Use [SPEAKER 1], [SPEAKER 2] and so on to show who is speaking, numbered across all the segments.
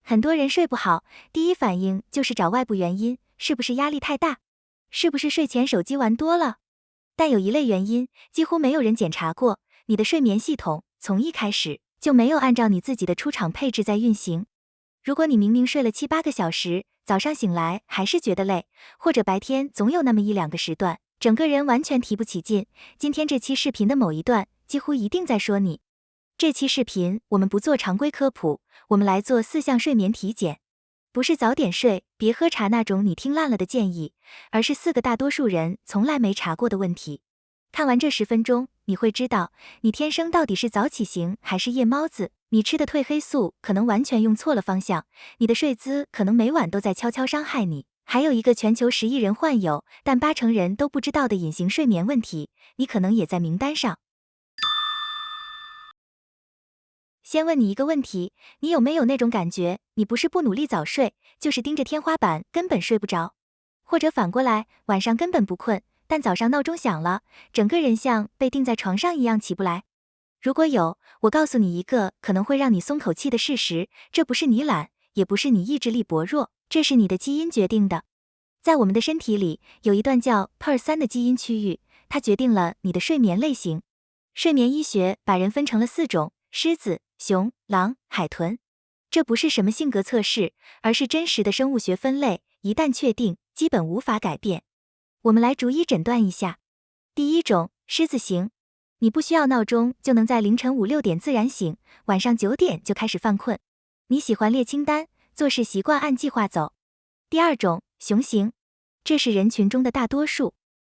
[SPEAKER 1] 很多人睡不好，第一反应就是找外部原因，是不是压力太大？是不是睡前手机玩多了？但有一类原因，几乎没有人检查过，你的睡眠系统从一开始就没有按照你自己的出厂配置在运行。如果你明明睡了7、8个小时，早上醒来还是觉得累，或者白天总有那么1、2个时段，整个人完全提不起劲，今天这期视频的某一段几乎一定在说你。这期视频我们不做常规科普，我们来做4项睡眠体检，不是早点睡，别喝茶那种你听烂了的建议，而是4个大多数人从来没查过的问题。看完这10分钟，你会知道你天生到底是早起型还是夜猫子，你吃的褪黑素可能完全用错了方向，你的睡姿可能每晚都在悄悄伤害你，还有一个全球10亿人患有，但80%人都不知道的隐形睡眠问题，你可能也在名单上。先问你一个问题，你有没有那种感觉，你不是不努力早睡，就是盯着天花板根本睡不着？或者反过来，晚上根本不困，但早上闹钟响了，整个人像被钉在床上一样起不来？如果有，我告诉你一个可能会让你松口气的事实，这不是你懒，也不是你意志力薄弱，这是你的基因决定的。在我们的身体里，有一段叫 PER3 的基因区域，它决定了你的睡眠类型。睡眠医学把人分成了4种：狮子、熊、狼、海豚。这不是什么性格测试，而是真实的生物学分类，一旦确定，基本无法改变。我们来逐一诊断一下。第一种，狮子型，你不需要闹钟就能在凌晨5、6点自然醒，晚上9点就开始犯困。你喜欢列清单，做事习惯按计划走。第二种，熊型，这是人群中的大多数。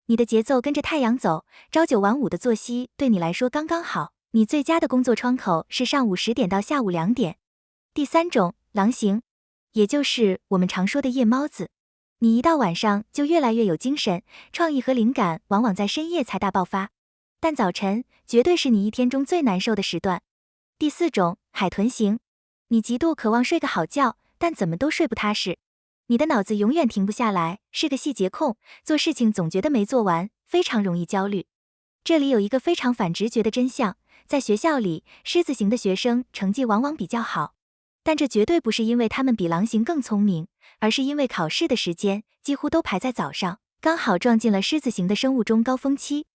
[SPEAKER 1] 你的节奏跟着太阳走，朝9晚5的作息对你来说刚刚好，你最佳的工作窗口是上午10点到下午2点。第三种，狼型，也就是我们常说的夜猫子。你一到晚上就越来越有精神，创意和灵感往往在深夜才大爆发，但早晨绝对是你一天中最难受的时段。第四种，海豚型，你极度渴望睡个好觉，但怎么都睡不踏实。你的脑子永远停不下来，是个细节控，做事情总觉得没做完，非常容易焦虑。这里有一个非常反直觉的真相，在学校里，狮子型的学生成绩往往比较好，但这绝对不是因为他们比狼型更聪明，而是因为考试的时间几乎都排在早上，刚好撞进了狮子型的生物钟高峰期。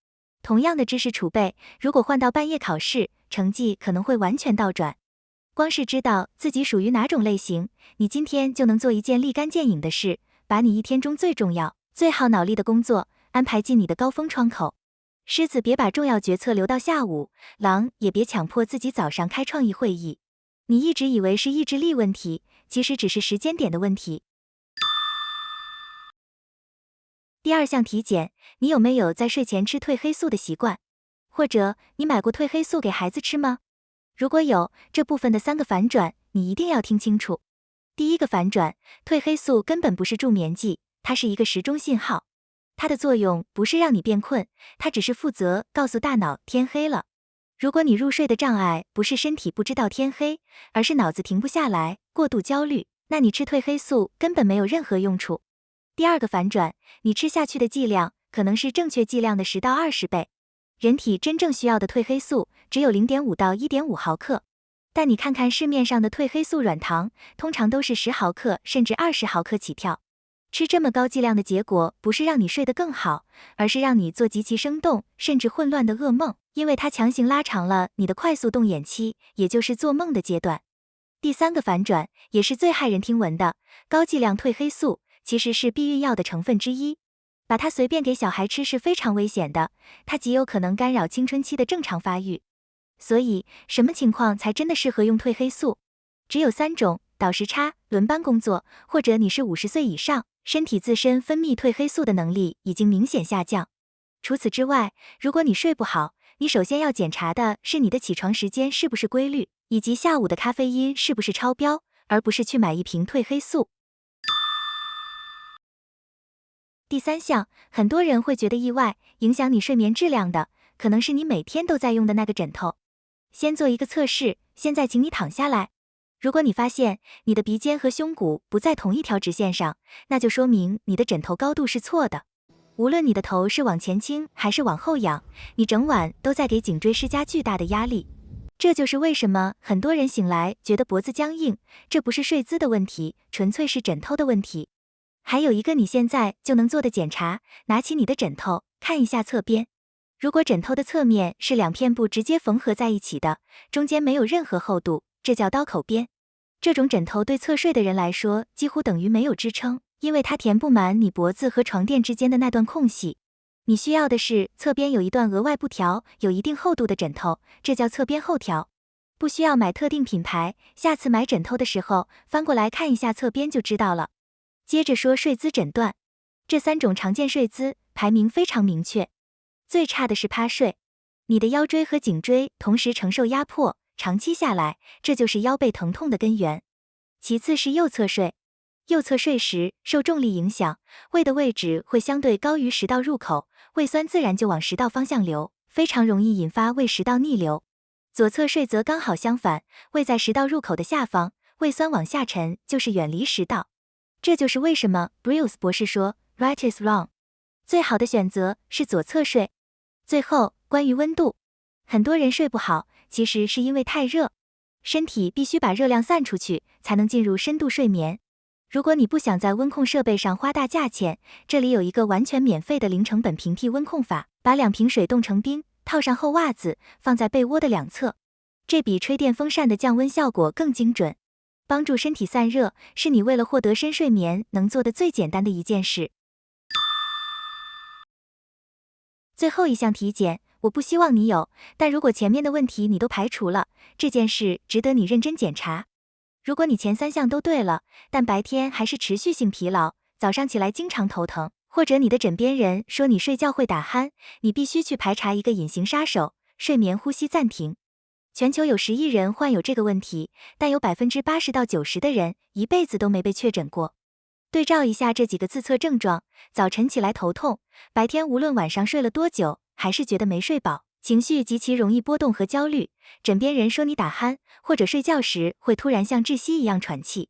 [SPEAKER 1] 同样的知识储备，如果换到半夜考试，成绩可能会完全倒转。光是知道自己属于哪种类型，你今天就能做一件立竿见影的事，把你一天中最重要、最耗脑力的工作安排进你的高峰窗口。狮子别把重要决策留到下午，狼也别强迫自己早上开创意会议。你一直以为是意志力问题，其实只是时间点的问题。第二项体检，你有没有在睡前吃褪黑素的习惯？或者你买过褪黑素给孩子吃吗？如果有，这部分的3个反转，你一定要听清楚。第一个反转，褪黑素根本不是助眠剂，它是一个时钟信号。它的作用不是让你变困，它只是负责告诉大脑天黑了。如果你入睡的障碍不是身体不知道天黑，而是脑子停不下来，过度焦虑，那你吃褪黑素根本没有任何用处。第二个反转，你吃下去的剂量可能是正确剂量的10到20倍。人体真正需要的褪黑素只有 0.5 到 1.5 毫克，但你看看市面上的褪黑素软糖，通常都是10毫克甚至20毫克起跳。吃这么高剂量的结果不是让你睡得更好，而是让你做极其生动甚至混乱的噩梦，因为它强行拉长了你的快速动眼期，也就是做梦的阶段。第三个反转，也是最骇人听闻的，高剂量褪黑素其实是避孕药的成分之一。把它随便给小孩吃是非常危险的，它极有可能干扰青春期的正常发育。所以，什么情况才真的适合用褪黑素？只有3种：倒时差、轮班工作，或者你是50岁以上，身体自身分泌褪黑素的能力已经明显下降。除此之外，如果你睡不好，你首先要检查的是你的起床时间是不是规律，以及下午的咖啡因是不是超标，而不是去买一瓶褪黑素。第3项，很多人会觉得意外，影响你睡眠质量的，可能是你每天都在用的那个枕头。先做一个测试，现在请你躺下来。如果你发现你的鼻尖和胸骨不在同一条直线上，那就说明你的枕头高度是错的。无论你的头是往前倾还是往后仰，你整晚都在给颈椎施加巨大的压力。这就是为什么很多人醒来觉得脖子僵硬，这不是睡姿的问题，纯粹是枕头的问题。还有一个你现在就能做的检查，拿起你的枕头，看一下侧边。如果枕头的侧面是两片布直接缝合在一起的，中间没有任何厚度，这叫刀口边。这种枕头对侧睡的人来说几乎等于没有支撑，因为它填不满你脖子和床垫之间的那段空隙。你需要的是侧边有一段额外布条，有一定厚度的枕头，这叫侧边厚条。不需要买特定品牌，下次买枕头的时候翻过来看一下侧边就知道了。接着说睡姿诊断，这3种常见睡姿排名非常明确。最差的是趴睡，你的腰椎和颈椎同时承受压迫，长期下来，这就是腰背疼痛的根源。其次是右侧睡，右侧睡时受重力影响，胃的位置会相对高于食道入口，胃酸自然就往食道方向流，非常容易引发胃食道逆流。左侧睡则刚好相反，胃在食道入口的下方，胃酸往下沉就是远离食道。这就是为什么 Bruce 博士说 Right is wrong， 最好的选择是左侧睡。最后，关于温度，很多人睡不好，其实是因为太热，身体必须把热量散出去，才能进入深度睡眠。如果你不想在温控设备上花大价钱，这里有一个完全免费的零成本平替温控法，把2瓶水冻成冰，套上厚袜子，放在被窝的两侧，这比吹电风扇的降温效果更精准。帮助身体散热，是你为了获得深睡眠能做的最简单的一件事。最后一项体检，我不希望你有，但如果前面的问题你都排除了，这件事值得你认真检查。如果你前3项都对了，但白天还是持续性疲劳，早上起来经常头疼，或者你的枕边人说你睡觉会打鼾，你必须去排查一个隐形杀手——睡眠呼吸暂停。全球有10亿人患有这个问题，但有80%到90%的人一辈子都没被确诊过。对照一下这几个自测症状：早晨起来头痛，白天无论晚上睡了多久，还是觉得没睡饱，情绪极其容易波动和焦虑，枕边人说你打鼾，或者睡觉时会突然像窒息一样喘气。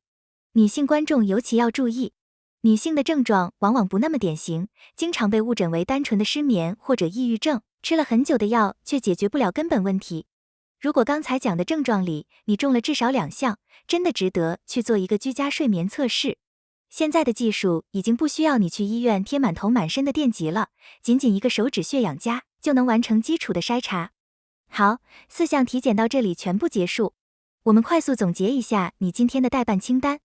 [SPEAKER 1] 女性观众尤其要注意，女性的症状往往不那么典型，经常被误诊为单纯的失眠或者抑郁症，吃了很久的药却解决不了根本问题。如果刚才讲的症状里你中了至少2项，真的值得去做一个居家睡眠测试。现在的技术已经不需要你去医院贴满头满身的电极了，仅一个手指血氧夹就能完成基础的筛查。好，4项体检到这里全部结束。我们快速总结一下你今天的待办清单。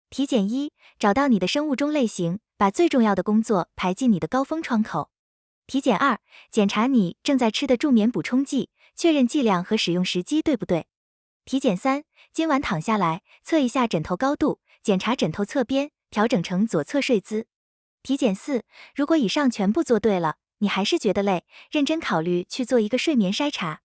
[SPEAKER 1] 体检1，找到你的生物钟类型，把最重要的工作排进你的高峰窗口。体检2，检查你正在吃的助眠补充剂，确认剂量和使用时机对不对。体检3，今晚躺下来，测一下枕头高度，检查枕头侧边，调整成左侧睡姿。体检4，如果以上全部做对了，你还是觉得累，认真考虑去做一个睡眠筛查。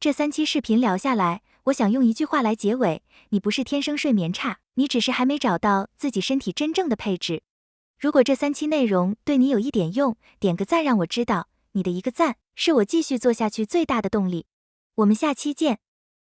[SPEAKER 1] 这3期视频聊下来，我想用一句话来结尾：你不是天生睡眠差，你只是还没找到自己身体真正的配置。如果这3期内容对你有一点用，点个赞让我知道，你的一个赞是我继续做下去最大的动力。我们下期见。